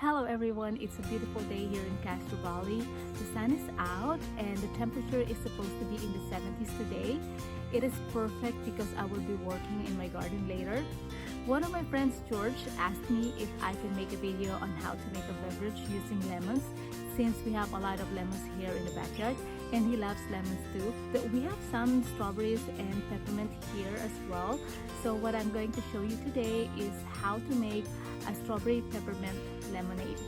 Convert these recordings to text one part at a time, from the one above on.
Hello everyone, it's a beautiful day here in Castro Valley. The sun is out and the temperature is supposed to be in the 70s today. It is perfect because I will be working in my garden later. One of my friends, George, asked me if I can make a video on how to make a beverage using lemons, since we have a lot of lemons here in the backyard and he loves lemons too. But we have some strawberries and peppermint here as well. So what I'm going to show you today is how to make a strawberry peppermint lemonade.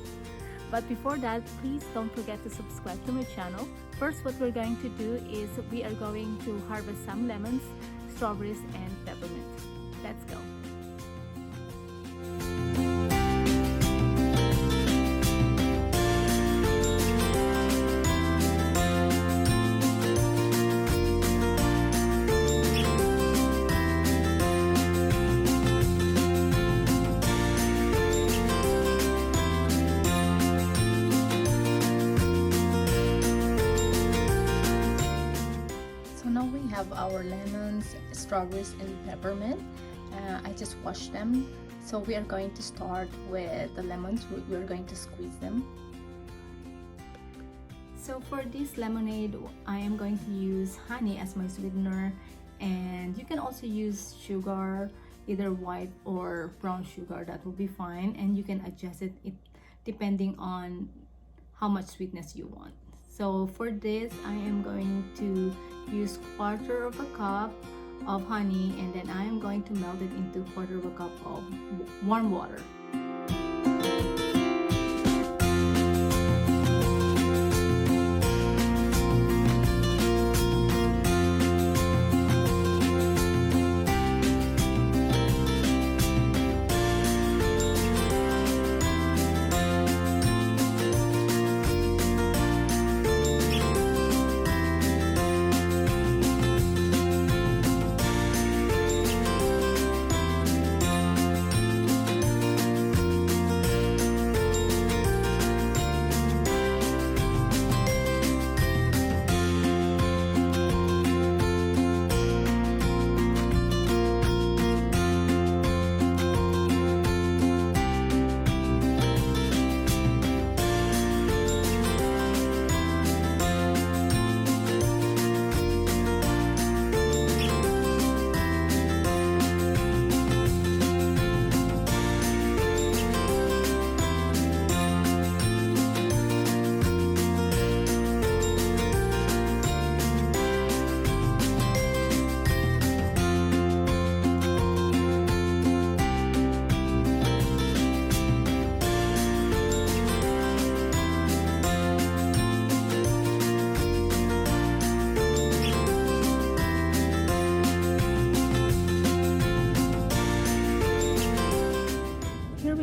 But before that, please don't forget to subscribe to my channel. First, what we're going to do is we are going to harvest some lemons, strawberries, and peppermint. Let's go. Have our lemons, strawberries, and peppermint. I just washed them. So we are going to start with the lemons. We are going to squeeze them. So for this lemonade, I am going to use honey as my sweetener, and you can also use sugar, either white or brown sugar. That will be fine, and you can adjust it depending on how much sweetness you want. So for this, I am going to use 1/4 of a cup of honey, and then I am going to melt it into 1/4 of a cup of warm water.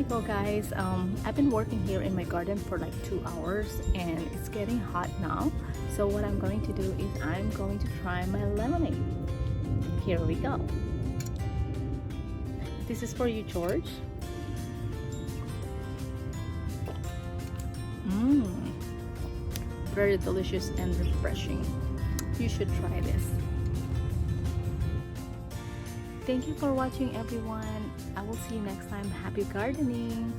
So guys, I've been working here in my garden for like 2 hours and it's getting hot now. So what I'm going to do is I'm going to try my lemonade. Here we go. This is for you, George. Very delicious and refreshing. You should try this. Thank you for watching, everyone. I will see you next time. Happy gardening!